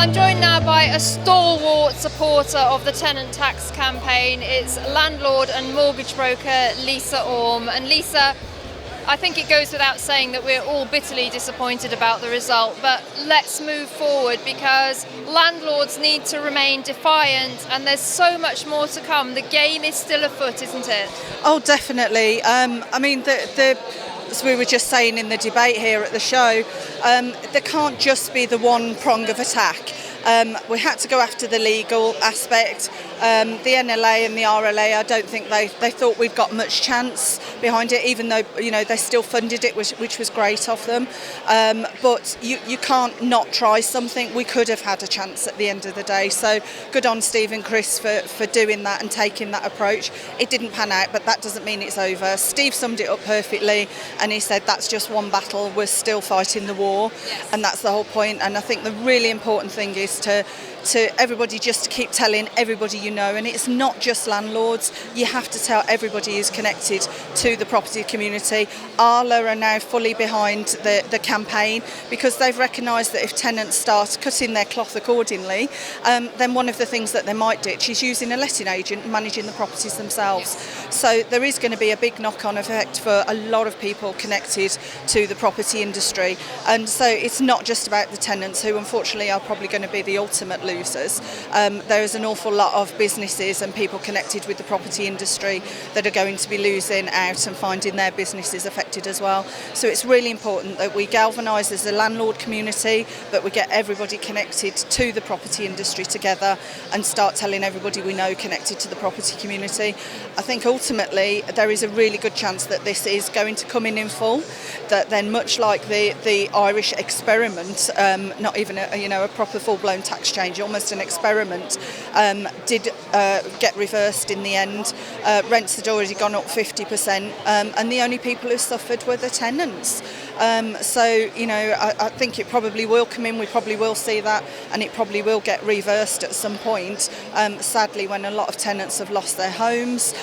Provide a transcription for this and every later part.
I'm joined now by a stalwart supporter of the tenant tax campaign. It's landlord and mortgage broker Lisa Orme. And Lisa, I think it goes without saying that we're all bitterly disappointed about the result, but let's move forward because landlords need to remain defiant and there's so much more to come. The game is still afoot, isn't it? Oh, definitely. As we were just saying in the debate here at the show, there can't just be the one prong of attack. We had to go after the legal aspect. The NLA and the RLA, I don't think they thought we'd got much chance behind it, even though they still funded it, which was great of them. But you can't not try something. We could have had a chance at the end of the day. So good on Steve and Chris for doing that and taking that approach. It didn't pan out, but that doesn't mean it's over. Steve summed it up perfectly, and he said that's just one battle. We're still fighting the war, yes. And that's the whole point. And I think the really important thing is to everybody just to keep telling everybody and it's not just landlords. You have to tell everybody who's connected to the property community. Arla are now fully behind the campaign because they've recognised that if tenants start cutting their cloth accordingly, then one of the things that they might ditch is using a letting agent managing the properties themselves. So there is going to be a big knock-on effect for a lot of people connected to the property industry, and so it's not just about the tenants, who unfortunately are probably going to be the ultimate losers. There is an awful lot of businesses and people connected with the property industry that are going to be losing out and finding their businesses affected as well. So it's really important that we galvanise as a landlord community, but we get everybody connected to the property industry together and start telling everybody we know connected to the property community. I think ultimately there is a really good chance that this is going to come in full, that then much like the Irish experiment, not even a proper full-blown tax change, almost an experiment, did get reversed in the end. Rents had already gone up 50%, and the only people who suffered were the tenants. I think it probably will come in. We probably will see that, and it probably will get reversed at some point. Sadly, when a lot of tenants have lost their homes,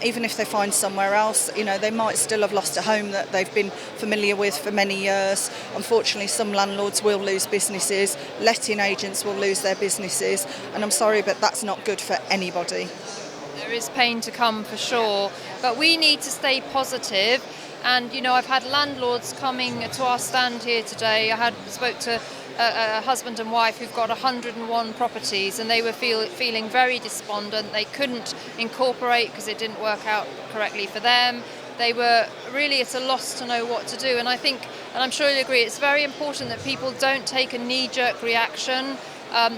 even if they find somewhere else, they might still have lost a home that they've been familiar with for many years. Unfortunately, some landlords will lose businesses, letting agents will lose their businesses, and I'm sorry, but that's not good for anybody. There is pain to come for sure, but we need to stay positive. And I've had landlords coming to our stand here today. I spoke to a husband and wife who've got 101 properties, and they were feeling very despondent. They couldn't incorporate because it didn't work out correctly for them. They were really at a loss to know what to do. And I think, and I'm sure you'll agree, it's very important that people don't take a knee-jerk reaction.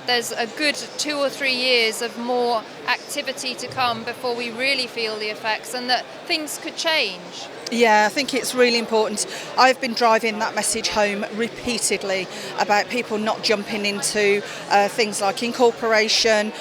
There's a good 2 or 3 years of more activity to come before we really feel the effects, and that things could change. Yeah, I think it's really important. I've been driving that message home repeatedly about people not jumping into things like incorporation,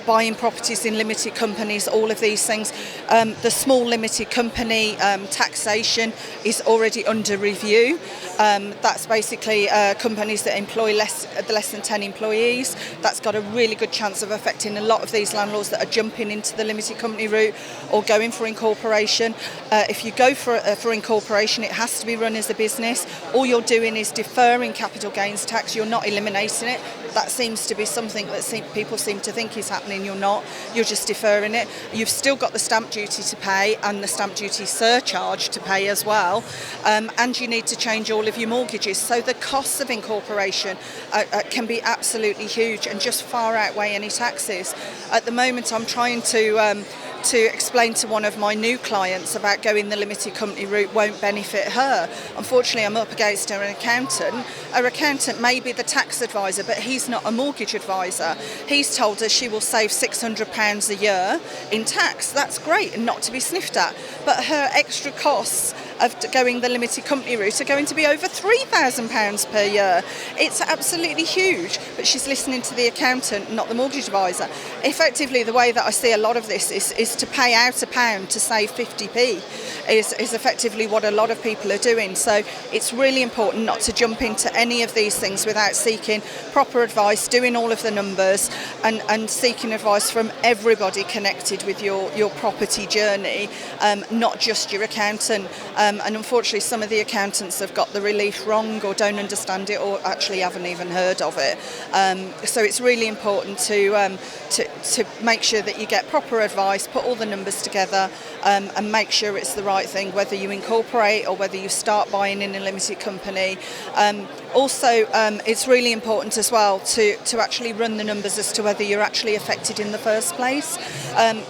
buying properties in limited companies, all of these things. The small limited company taxation is already under review. That's basically companies that employ less than 10 employees. That's got a really good chance of affecting a lot of these landlords that are jumping into the limited company route or going for incorporation. If you go for incorporation, it has to be run as a business. All you're doing is deferring capital gains tax. You're not eliminating it. That seems to be something that people seem to think is happening. You're not. You're just deferring it. You've still got the stamp duty to pay and the stamp duty surcharge to pay as well. And you need to change all of your mortgages. So the costs of incorporation can be absolutely huge and just far outweigh any taxes. At the moment, I'm trying to explain to one of my new clients about going the limited company route won't benefit her. Unfortunately, I'm up against her accountant. Her accountant may be the tax advisor, but he's not a mortgage advisor. He's told her she will save £600 a year in tax. That's great and not to be sniffed at. But her extra costs of going the limited company route are going to be over £3,000 per year. It's absolutely huge, but she's listening to the accountant, not the mortgage advisor. Effectively, the way that I see a lot of this is to pay out £1 to save 50p is effectively what a lot of people are doing. So it's really important not to jump into any of these things without seeking proper advice, doing all of the numbers and seeking advice from everybody connected with your property journey, not just your accountant. and unfortunately some of the accountants have got the relief wrong or don't understand it or actually haven't even heard of it. So it's really important to make sure that you get proper advice, put all the numbers together, and make sure it's the right thing, whether you incorporate or whether you start buying in a limited company. Also, it's really important as well to actually run the numbers as to whether you're actually affected in the first place.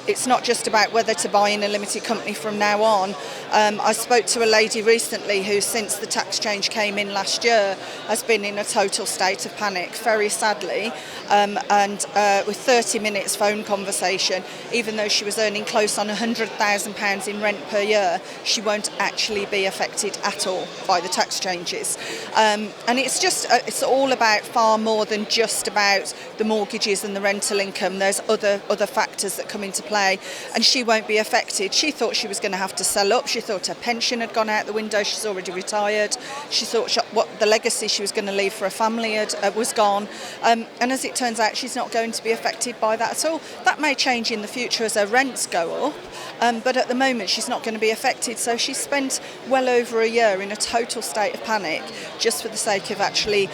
It's not just about whether to buy in a limited company from now on. I spoke to a lady recently who, since the tax change came in last year, has been in a total state of panic, very sadly, and with 30 minutes phone conversation, even though she was earning close on £100,000 in rent per year, she won't actually be affected at all by the tax changes. And it's all about far more than just about the mortgages and the rental income. There's other factors that come into play, and she won't be affected. She thought she was going to have to sell up. She thought her pension had gone out the window. She's already retired. She thought what the legacy she was going to leave for her family was gone. And as it turns out, she's not going to be affected by that at all. That may change in the future as her rents go up, but at the moment she's not going to be affected. So she spent well over a year in a total state of panic just for the sake of actually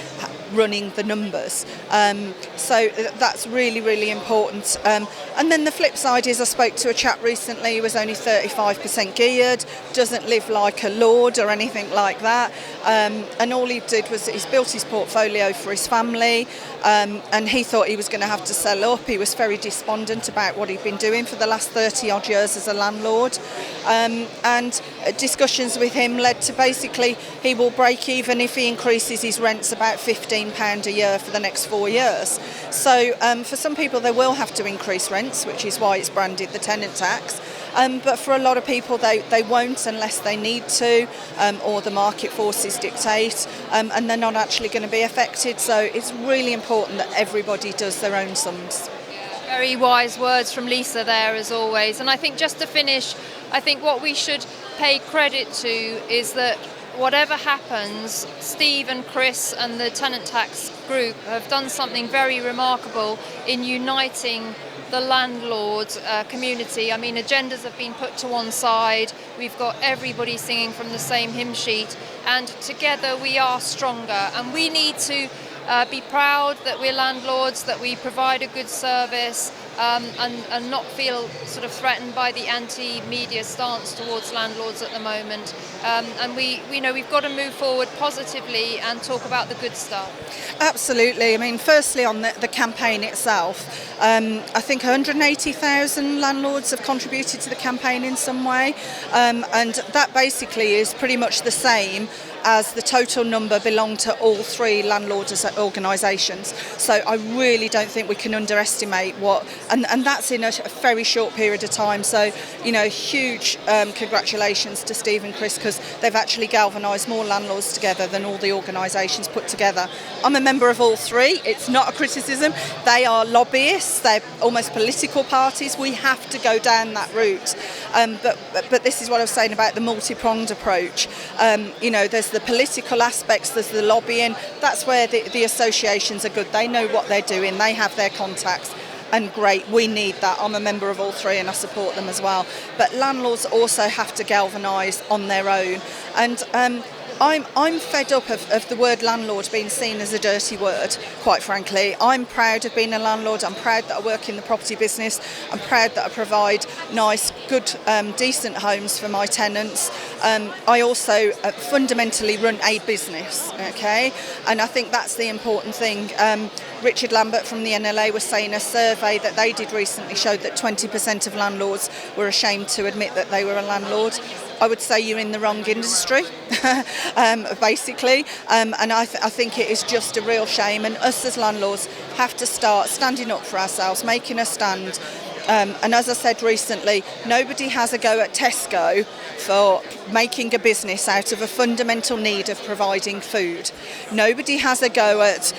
running the numbers. So that's really, really important. And then the flip side is, I spoke to a chap recently who was only 35% geared, doesn't live like a lord or anything like that, and all he did was he's built his portfolio for his family, and he thought he was going to have to sell up. He was very despondent about what he'd been doing for the last 30 odd years as a landlord, and discussions with him led to basically he will break even if he increases his rents about £15 a year for the next 4 years. So for some people they will have to increase rents, which is why it's branded the tenant tax. But for a lot of people they won't unless they need to, or the market forces dictate, and they're not actually going to be affected. So it's really important that everybody does their own sums. Very wise words from Lisa there, as always. And I think just to finish, I think what we should pay credit to is that whatever happens, Steve and Chris and the Tenant Tax group have done something very remarkable in uniting the landlord community. I mean, agendas have been put to one side. We've got everybody singing from the same hymn sheet, and together we are stronger. And we need to be proud that we're landlords, that we provide a good service, and not feel sort of threatened by the anti-media stance towards landlords at the moment. And we've got to move forward positively and talk about the good stuff. Absolutely. I mean, firstly on the campaign itself, I think 180,000 landlords have contributed to the campaign in some way, and that basically is pretty much the same as the total number belong to all three landlord organisations. So I really don't think we can underestimate what, and that's in a very short period of time. So, huge congratulations to Steve and Chris, because they've actually galvanised more landlords together than all the organisations put together. I'm a member of all three. It's not a criticism. They are lobbyists. They're almost political parties. We have to go down that route. But this is what I was saying about the multi-pronged approach. There's the political aspects, there's the lobbying. That's where the associations are good. They know what they're doing. They have their contacts. And great, we need that. I'm a member of all three and I support them as well. But landlords also have to galvanise on their own. And I'm fed up of the word landlord being seen as a dirty word, quite frankly. I'm proud of being a landlord. I'm proud that I work in the property business. I'm proud that I provide nice, good, decent homes for my tenants. I also fundamentally run a business, okay? And I think that's the important thing. Richard Lambert from the NLA was saying a survey that they did recently showed that 20% of landlords were ashamed to admit that they were a landlord. I would say you're in the wrong industry, basically, and I think it is just a real shame, and us as landlords have to start standing up for ourselves, making a stand. And as I said recently, nobody has a go at Tesco for making a business out of a fundamental need of providing food. Nobody has a go at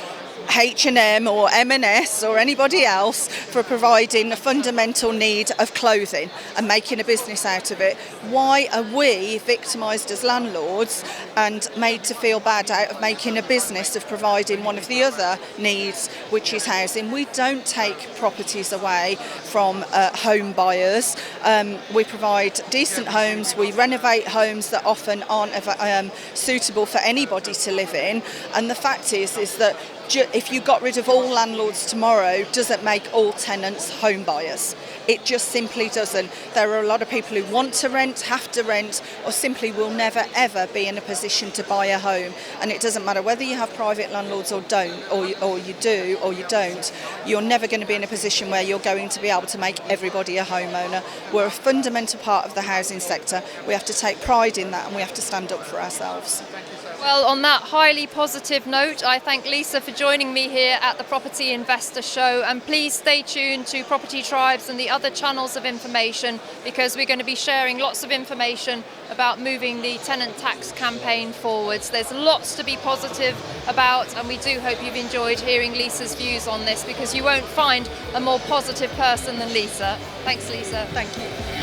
H&M or M&S or anybody else for providing a fundamental need of clothing and making a business out of it. Why are we victimised as landlords and made to feel bad out of making a business of providing one of the other needs, which is housing? We don't take properties away from home buyers. We provide decent homes, we renovate homes that often aren't suitable for anybody to live in, and the fact is that if you got rid of all landlords tomorrow, doesn't make all tenants home buyers. It just simply doesn't. There are a lot of people who want to rent, have to rent, or simply will never ever be in a position to buy a home. And it doesn't matter whether you have private landlords or don't, or you do or you don't. You're never going to be in a position where you're going to be able to make everybody a homeowner. We're a fundamental part of the housing sector. We have to take pride in that, and we have to stand up for ourselves. Well, on that highly positive note, I thank Lisa for joining me here at the Property Investor Show, and please stay tuned to Property Tribes and the other channels of information, because we're going to be sharing lots of information about moving the tenant tax campaign forwards. There's lots to be positive about, and we do hope you've enjoyed hearing Lisa's views on this, because you won't find a more positive person than Lisa. Thanks, Lisa. Thank you.